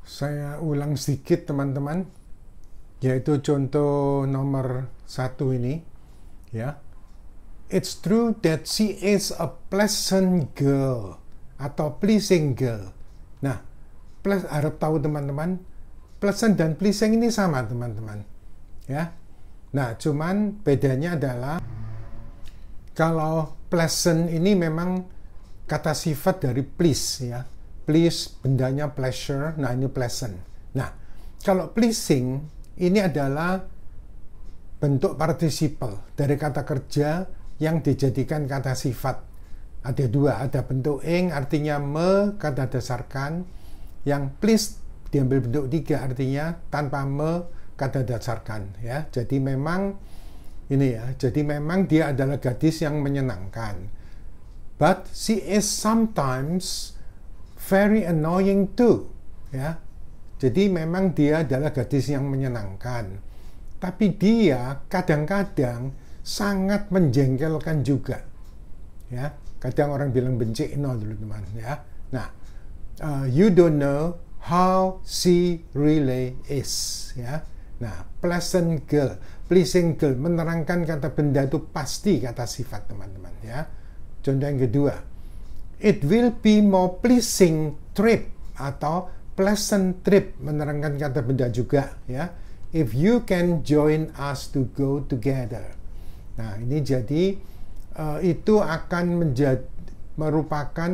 Saya ulang sedikit teman-teman, yaitu contoh nomor 1 ini, ya. It's true that she is a pleasant girl atau pleasing girl. Nah, harap tahu teman-teman, pleasant dan pleasing ini sama teman-teman, ya. Nah, cuman bedanya adalah kalau pleasant ini memang kata sifat dari please, ya. Please, bendanya pleasure, nah ini pleasant. Nah, kalau pleasing ini adalah bentuk participle dari kata kerja yang dijadikan kata sifat. Ada dua, ada bentuk ing artinya me, kata dasarkan. Yang please diambil bentuk 3 artinya tanpa me, kata dasarkan, ya. Jadi memang ini ya, jadi memang dia adalah gadis yang menyenangkan. But she is sometimes very annoying too, ya. Jadi memang dia adalah gadis yang menyenangkan, tapi dia kadang-kadang sangat menjengkelkan juga, ya. Kadang orang bilang benci no dulu teman, ya. Nah, you don't know how she really is, ya. Nah, pleasant girl, pleasing girl, menerangkan kata benda itu pasti kata sifat teman-teman, ya. Contoh yang kedua, it will be more pleasing trip atau pleasant trip, menerangkan kata benda juga, ya. If you can join us to go together. Nah, ini jadi itu akan merupakan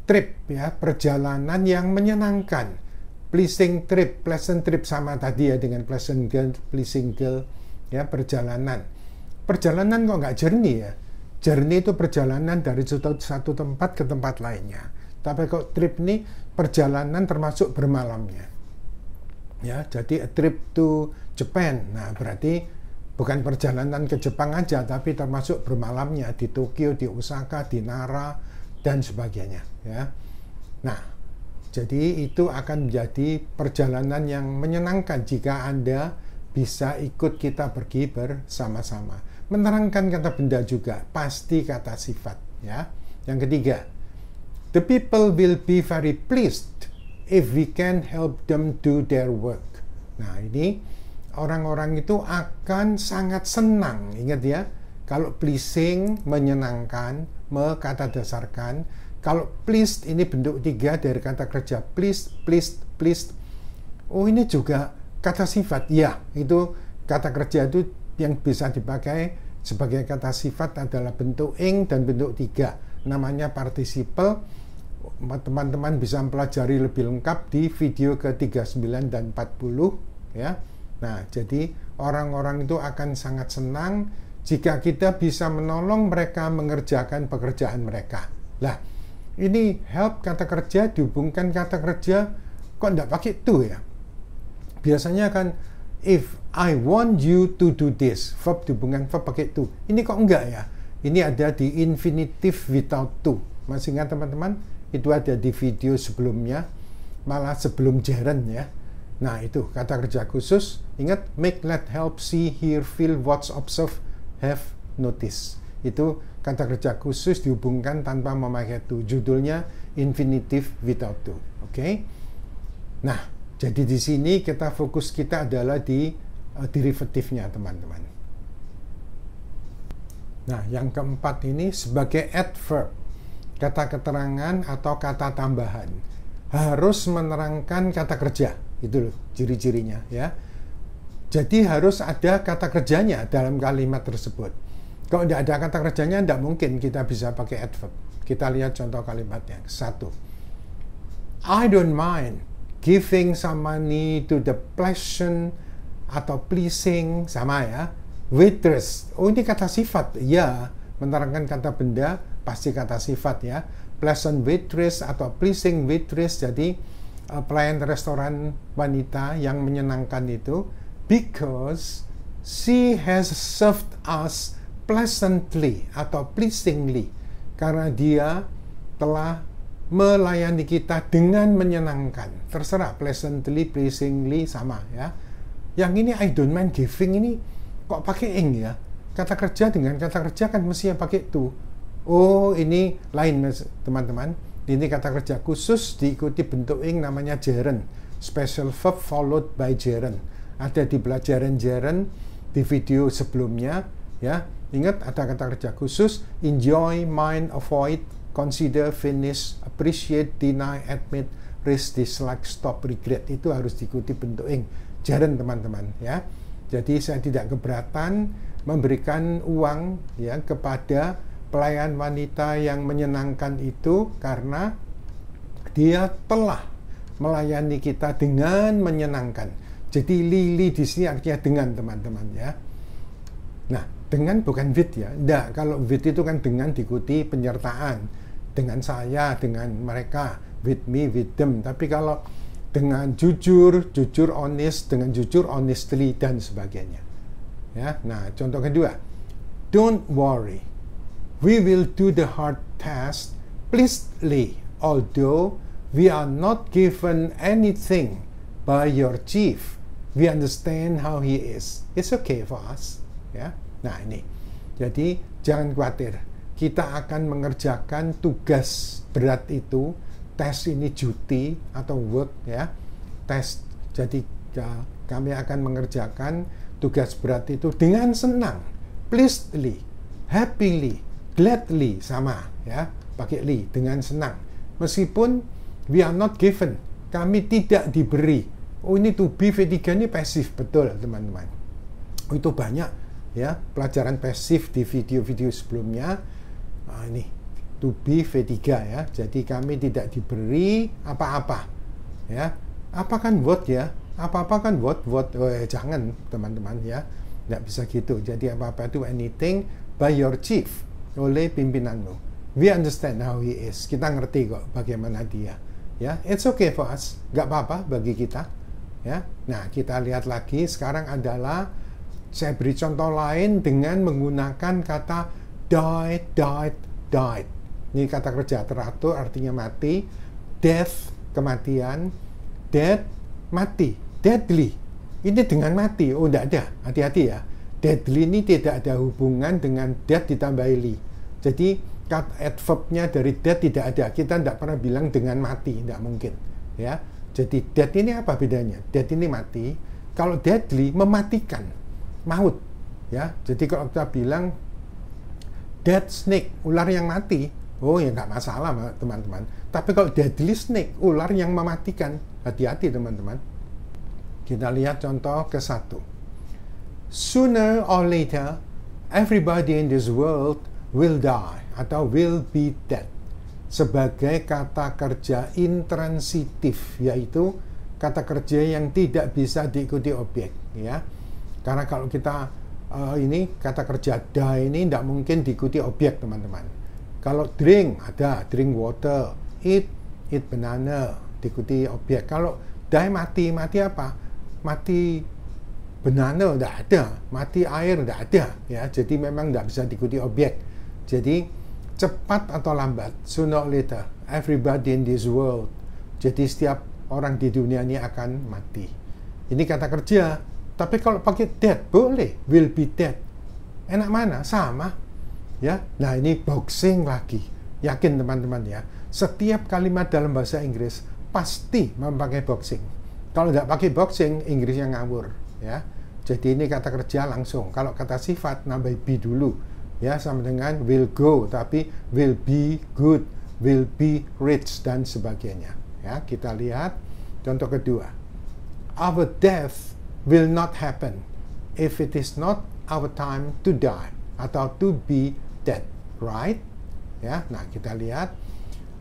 trip, ya, perjalanan yang menyenangkan. Pleasing trip, pleasant trip sama tadi ya dengan pleasant girl, pleasing girl, ya, perjalanan. Perjalanan kok nggak journey ya? Journey itu perjalanan dari satu tempat ke tempat lainnya. Tapi kok trip ini perjalanan termasuk bermalamnya. Ya, jadi a trip to Japan. Nah, berarti bukan perjalanan ke Jepang aja, tapi termasuk bermalamnya di Tokyo, di Osaka, di Nara dan sebagainya, ya. Nah, jadi itu akan menjadi perjalanan yang menyenangkan jika Anda bisa ikut kita pergi bersama-sama. Menerangkan kata benda juga, pasti kata sifat, ya. Yang ketiga, the people will be very pleased if we can help them do their work. Nah, ini orang-orang itu akan sangat senang. Ingat ya, kalau pleasing menyenangkan, kata dasarkan. Kalau pleased ini bentuk 3 dari kata kerja pleased, pleased, pleased. Oh, ini juga kata sifat. Ya, itu kata kerja itu yang bisa dipakai sebagai kata sifat adalah bentuk ing dan bentuk 3. Namanya participle. Teman-teman bisa mempelajari lebih lengkap di video ke-39 dan 40, ya. Nah, jadi orang-orang itu akan sangat senang jika kita bisa menolong mereka mengerjakan pekerjaan mereka. Lah, ini help kata kerja dihubungkan kata kerja kok enggak pakai to ya? Biasanya kan if I want you to do this, verb dihubungkan verb pakai to. Ini kok enggak ya? Ini ada di infinitive without to. Masih ingat teman-teman? Itu ada di video sebelumnya, malah sebelum gerund ya. Nah, itu kata kerja khusus. Ingat, make, let, help, see, hear, feel, watch, observe, have, notice. Itu kata kerja khusus dihubungkan tanpa memakai to. Judulnya infinitive without to. Oke? Nah, jadi di sini kita fokus kita adalah di derivatifnya, teman-teman. Nah, yang keempat ini sebagai adverb, kata keterangan atau kata tambahan, harus menerangkan kata kerja. Itu loh ciri-cirinya, ya. Jadi harus ada kata kerjanya dalam kalimat tersebut. Kalau tidak ada kata kerjanya, tidak mungkin kita bisa pakai adverb. Kita lihat contoh kalimatnya. 1. I don't mind giving some money to the pleasant atau pleasing, sama ya. Waitress. Oh, ini kata sifat. Ya, menerangkan kata benda pasti kata sifat ya. Pleasant waitress atau pleasing waitress, jadi pelayan restoran wanita yang menyenangkan itu, because she has served us pleasantly atau pleasingly, karena dia telah melayani kita dengan menyenangkan. Terserah, pleasantly, pleasingly sama ya. Yang ini I don't mind giving ini kok pakai ing ya? Kata kerja dengan kata kerja kan mestinya pakai to. Oh, ini lain teman-teman. Ini kata kerja khusus diikuti bentuk ing namanya gerund. special verb followed by gerund. Ada di pelajaran gerund di video sebelumnya, ya. Ingat ada kata kerja khusus: enjoy, mind, avoid, consider, finish, appreciate, deny, admit, risk, dislike, stop, regret. Itu harus diikuti bentuk gerund, teman-teman, ya. Jadi saya tidak keberatan memberikan uang, ya, kepada pelayan wanita yang menyenangkan itu karena dia telah melayani kita dengan menyenangkan. Jadi Lily di sini artinya dengan, teman-teman, ya. Nah, dengan bukan with, ya. Enggak, kalau with itu kan dengan diikuti penyertaan. Dengan saya, dengan mereka, with me, with them. Tapi kalau dengan jujur, jujur honest, dengan jujur honestly, dan sebagainya. Ya, nah, contoh kedua. Don't worry. We will do the hard task pleasantly, although we are not given anything by your chief. We understand how he is. It's okay for us. Ya, nah ini. Jadi jangan khawatir. Kita akan mengerjakan tugas berat itu. Tes ini duty atau work, ya. Tes. Jadi kami akan mengerjakan tugas berat itu dengan senang, pleasantly, happily, gladly, sama, ya. Pakai li, dengan senang. Meskipun we are not given, kami tidak diberi. Oh, ini to be V3 ini pasif, betul, teman-teman. Oh, itu banyak, ya, pelajaran pasif di video-video sebelumnya. Nah, ini to be V3, ya. Jadi kami tidak diberi apa-apa, ya. Apa kan what, ya? Apa-apa kan what? Jangan, teman-teman, ya. Tidak bisa gitu. Jadi apa-apa itu anything by your chief, oleh pimpinanmu. We understand how he is. Kita ngerti kok bagaimana dia. Ya, it's okay for us. Nggak apa-apa bagi kita. Ya. Nah, kita lihat lagi. Sekarang adalah saya beri contoh lain dengan menggunakan kata died. Ini kata kerja teratur, artinya mati. Death, kematian. Dead, mati. Deadly, ini dengan mati. Oh, tidak ada. Hati-hati, ya. Deadly ini tidak ada hubungan dengan dead ditambah li. Jadi adverb-nya dari dead tidak ada. Kita tidak pernah bilang dengan mati, tidak mungkin, ya. Jadi dead ini apa bedanya? Dead ini mati. Kalau deadly mematikan, maut, ya. Jadi kalau kita bilang dead snake, ular yang mati, oh ya nggak masalah, teman-teman. Tapi kalau deadly snake, ular yang mematikan, hati-hati, teman-teman. Kita lihat contoh ke-1. Sooner or later, everybody in this world will die atau will be dead. Sebagai kata kerja intransitif, yaitu kata kerja yang tidak bisa diikuti objek, ya. Karena kalau kita ini kata kerja die ini tidak mungkin diikuti objek, teman-teman. Kalau drink ada drink water, eat banana, diikuti objek. Kalau die mati apa? Mati banana tidak ada, mati air tidak ada, ya. Jadi memang tidak bisa diikuti objek. Jadi cepat atau lambat, sooner or later, everybody in this world. Jadi setiap orang di dunia ini akan mati. Ini kata kerja. Tapi kalau pakai dead boleh, will be dead. Enak mana? Sama, ya. Nah, ini boxing lagi. Yakin, teman-teman, ya. Setiap kalimat dalam bahasa Inggris pasti memakai boxing. Kalau tidak pakai boxing, Inggrisnya ngawur, ya. Jadi ini kata kerja langsung. Kalau kata sifat nambah be dulu, ya, sama dengan will go, tapi will be good, will be rich, dan sebagainya. Ya, kita lihat contoh kedua. Our death will not happen if it is not our time to die atau to be dead, right? Ya, nah kita lihat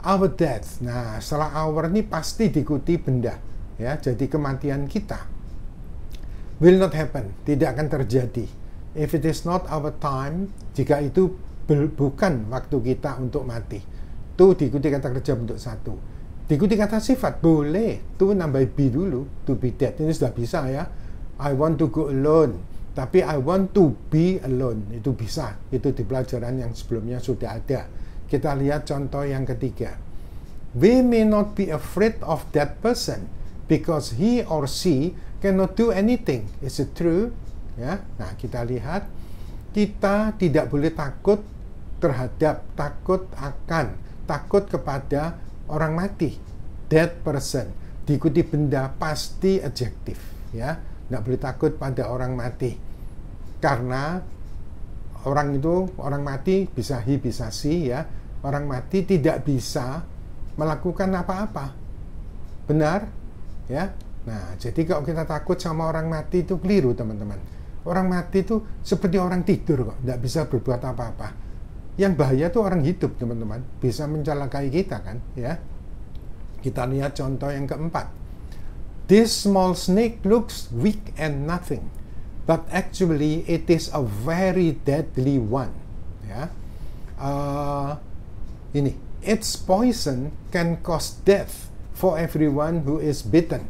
our death. Nah, setelah our ini pasti diikuti benda, ya. Jadi kematian kita will not happen, tidak akan terjadi. If it is not our time, jika itu bukan waktu kita untuk mati. Itu diikuti kata kerja bentuk 1. Diikuti kata sifat, boleh. Itu nambah be dulu, to be dead. Ini sudah bisa, ya. I want to go alone. Tapi I want to be alone. Itu bisa. Itu di pelajaran yang sebelumnya sudah ada. Kita lihat contoh yang ketiga. We may not be afraid of that person because he or she cannot do anything. Is it true? Ya, nah kita lihat, kita tidak boleh takut terhadap, takut kepada orang mati, dead person. diikuti benda pasti adjektif, ya. Nggak boleh takut pada orang mati, karena orang mati bisa he bisa she, ya. Orang mati tidak bisa melakukan apa-apa, benar, ya. Nah, jadi kalau kita takut sama orang mati itu keliru, teman-teman. Orang mati itu seperti orang tidur kok, nggak bisa berbuat apa-apa. Yang bahaya tuh orang hidup, teman-teman, bisa mencelakai kita kan, ya. Kita lihat contoh yang keempat. This small snake looks weak and nothing, but actually it is a very deadly one. Ya, ini, its poison can cause death for everyone who is bitten.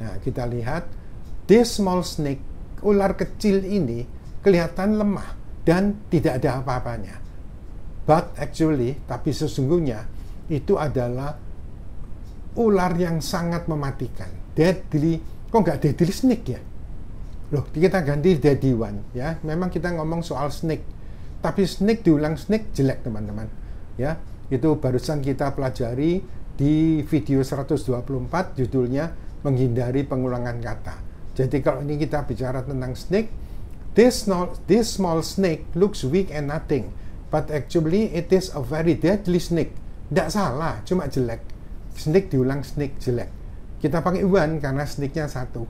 Nah, kita lihat, this small snake, ular kecil ini kelihatan lemah dan tidak ada apa-apanya. But actually, tapi sesungguhnya itu adalah ular yang sangat mematikan. Deadly, kok nggak deadly snake ya? Loh, kita ganti deadly one, ya. Memang kita ngomong soal snake, tapi snake diulang snake jelek, teman-teman. Ya, itu barusan kita pelajari di video 124, judulnya menghindari pengulangan kata. Jadi kalau ini kita bicara tentang snake, this small snake looks weak and nothing, but actually it is a very deadly snake. Tidak salah, cuma jelek. Snake diulang snake jelek. Kita pakai one karena snake-nya satu.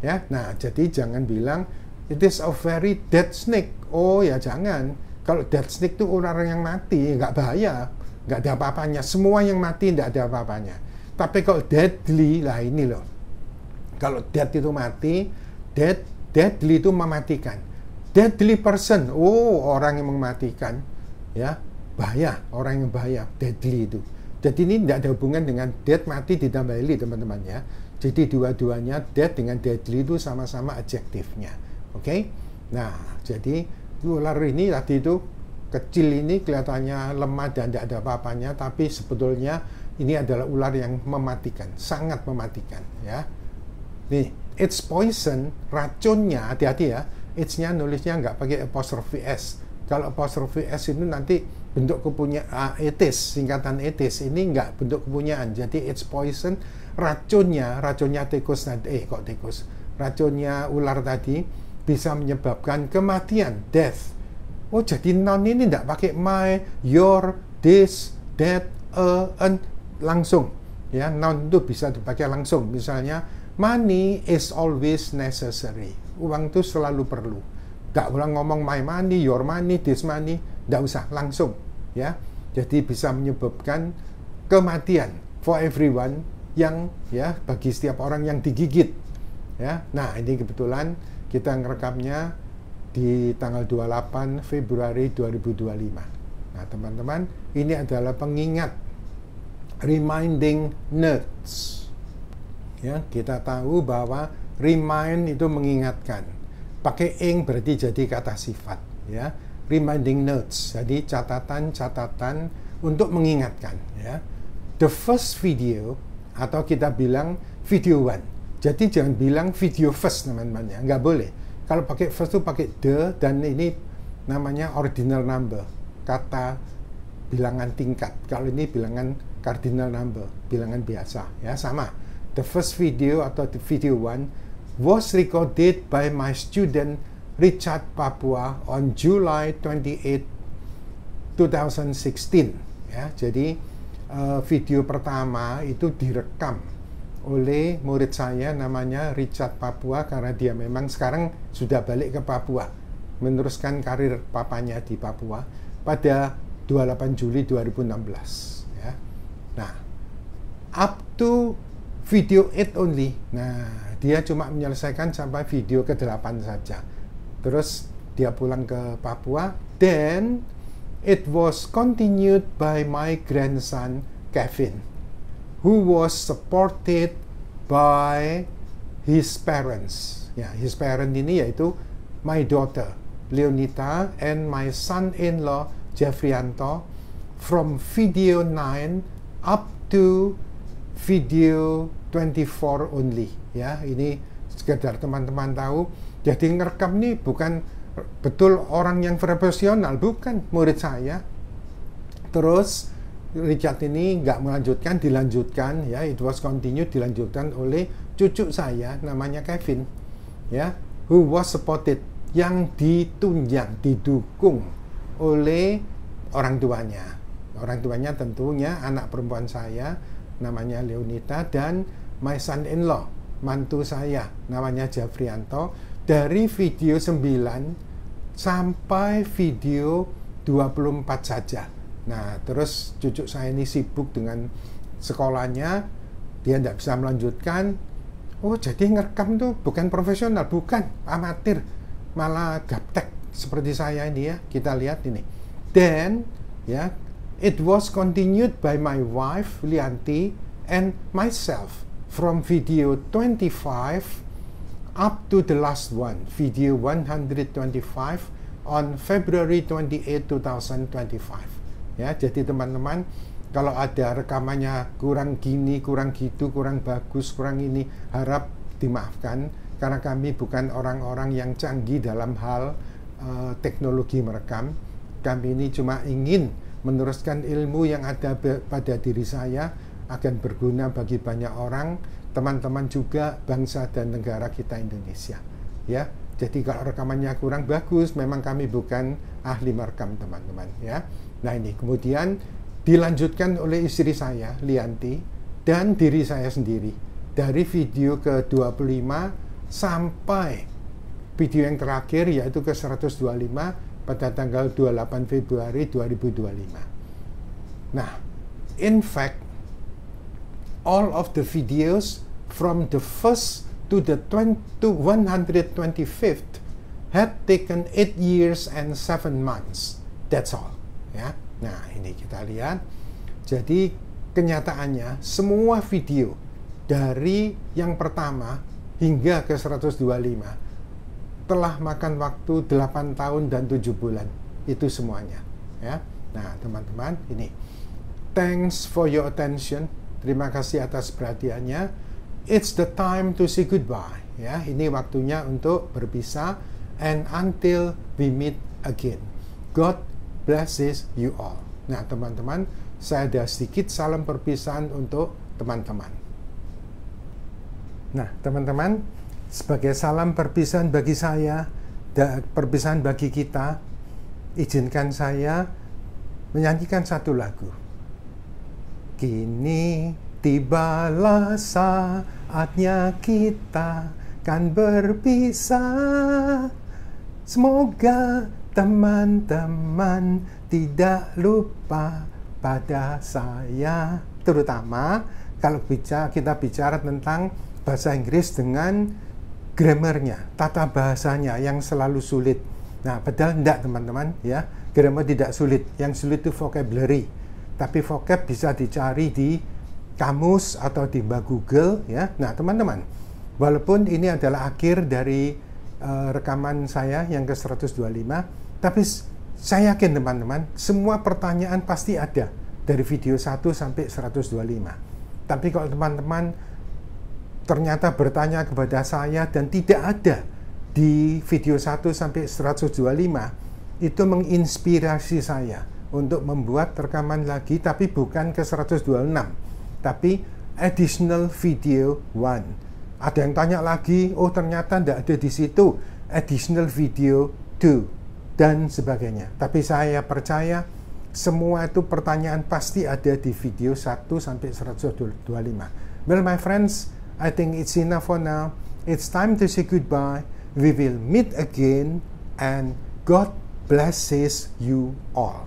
Ya, nah jadi jangan bilang it is a very dead snake. Oh ya jangan. Kalau dead snake itu ular yang mati, nggak bahaya, nggak ada apa-apanya. Semua yang mati nggak ada apa-apanya. Tapi kalau deadly, lah ini loh. Kalau dead itu mati, deadly itu mematikan. Deadly person, oh orang yang mematikan, ya bahaya, orang yang bahaya, deadly itu. Jadi ini tidak ada hubungan dengan dead mati ditambah li, teman-teman, ya. Jadi dua-duanya dead dengan deadly itu sama-sama adjektifnya. Oke? Nah, jadi ular ini tadi itu kecil ini kelihatannya lemah dan tidak ada apa-apanya, tapi sebetulnya ini adalah ular yang mematikan, sangat mematikan, ya. Nih, its poison, racunnya, hati-hati ya. Its-nya nulisnya nggak pakai apostrophe S. Kalau apostrophe S itu nanti bentuk kepunyaan, etis, singkatan etis. Ini nggak bentuk kepunyaan. Jadi its poison, racunnya tikus tadi, tikus. Racunnya ular tadi bisa menyebabkan kematian, death. Oh, jadi noun ini nggak pakai my, your, this, that, an, langsung. Ya, noun itu bisa dipakai langsung. Misalnya, money is always necessary. Uang itu selalu perlu. Gak ulang ngomong my money, your money, this money. Gak usah, langsung. Ya, jadi bisa menyebabkan kematian for everyone yang, ya, bagi setiap orang yang digigit. Ya, nah ini kebetulan kita ngerekamnya di tanggal 28 Februari 2025. Nah, teman-teman, ini adalah pengingat, reminding notes. Ya, kita tahu bahwa remind itu mengingatkan. Pakai ing berarti jadi kata sifat, ya. Reminding notes, jadi catatan-catatan untuk mengingatkan, ya. The first video, atau kita bilang video one. Jadi jangan bilang video first, teman-teman, ya. Nggak boleh. Kalau pakai first itu pakai the, dan ini namanya ordinal number, kata bilangan tingkat. Kalau ini bilangan cardinal number, bilangan biasa, ya, sama. The first video atau the video one was recorded by my student Richard Papua on July 28, 2016. Ya, jadi video pertama itu direkam oleh murid saya namanya Richard Papua karena dia memang sekarang sudah balik ke Papua, meneruskan karir papanya di Papua pada 28 Juli 2016. Ya. Nah, up to video 8 only. Nah, dia cuma menyelesaikan sampai video ke-8 saja. Terus dia pulang ke Papua. Then it was continued by my grandson Kevin, who was supported by his parents. Ya, his parent ini yaitu my daughter Leonita and my son-in-law Jeffrianto from video 9 up to video 24 only. Ya, ini sekedar teman-teman tahu. Jadi ngerekam nih bukan betul orang yang profesional, bukan, murid saya. Terus Richard ini nggak melanjutkan, dilanjutkan ya, it was continued, dilanjutkan oleh cucu saya namanya Kevin ya, who was supported, yang ditunjang, didukung oleh orang tuanya. Orang tuanya tentunya anak perempuan saya namanya Leonita, dan my son-in-law, mantu saya namanya Jafrianto. Dari video 9 sampai video 24 saja. Nah, terus cucu saya ini sibuk dengan sekolahnya, dia tidak bisa melanjutkan. Oh, jadi ngerekam tuh bukan profesional, bukan, amatir, malah gaptek seperti saya ini ya. Kita lihat ini. Then, ya, it was continued by my wife, Lianti, and myself from video 25 up to the last one, video 125 on February 28, 2025. Ya, jadi teman-teman, kalau ada rekamannya kurang gini, kurang gitu, kurang bagus, kurang ini, harap dimaafkan karena kami bukan orang-orang yang canggih dalam hal teknologi merekam. Kami ini cuma ingin meneruskan ilmu yang ada pada diri saya akan berguna bagi banyak orang, teman-teman juga bangsa dan negara kita Indonesia. Ya, jadi kalau rekamannya kurang bagus, memang kami bukan ahli merekam, teman-teman ya. Nah, ini kemudian dilanjutkan oleh istri saya, Lianti, dan diri saya sendiri. Dari video ke-25 sampai video yang terakhir, yaitu ke-125 pada tanggal 28 Februari 2025. Nah, in fact, all of the videos from the first to the 125th had taken 8 years and 7 months. That's all. Ya, nah ini kita lihat. Jadi kenyataannya semua video dari yang pertama hingga ke 125 telah makan waktu 8 tahun dan 7 bulan. Itu semuanya ya. Nah teman-teman, ini thanks for your attention. Terima kasih atas perhatiannya. It's the time to say goodbye ya. Ini waktunya untuk berpisah, and until we meet again, God blesses you all. Nah teman-teman, saya ada sedikit salam perpisahan untuk teman-teman. Nah teman-teman, sebagai salam perpisahan bagi saya dan perpisahan bagi kita, izinkan saya menyanyikan satu lagu. Kini tibalah saatnya kita kan berpisah. Semoga teman-teman tidak lupa pada saya, terutama kalau kita bicara tentang bahasa Inggris dengan grammarnya, tata bahasanya yang selalu sulit. Nah, padahal tidak teman-teman ya, grammar tidak sulit, yang sulit itu vocabulary. Tapi vocab bisa dicari di kamus atau di Mbak Google ya. Nah, teman-teman, walaupun ini adalah akhir dari rekaman saya yang ke-125, tapi saya yakin teman-teman, semua pertanyaan pasti ada dari video 1 sampai 125. Tapi kalau teman-teman ternyata bertanya kepada saya dan tidak ada di video 1 sampai 125, itu menginspirasi saya untuk membuat rekaman lagi, tapi bukan ke 126, tapi additional video 1. Ada yang tanya lagi, oh ternyata tidak ada di situ, additional video 2 dan sebagainya. Tapi saya percaya semua itu pertanyaan pasti ada di video 1 sampai 125. Well my friends, I think it's enough for now. It's time to say goodbye. We will meet again, and God blesses you all.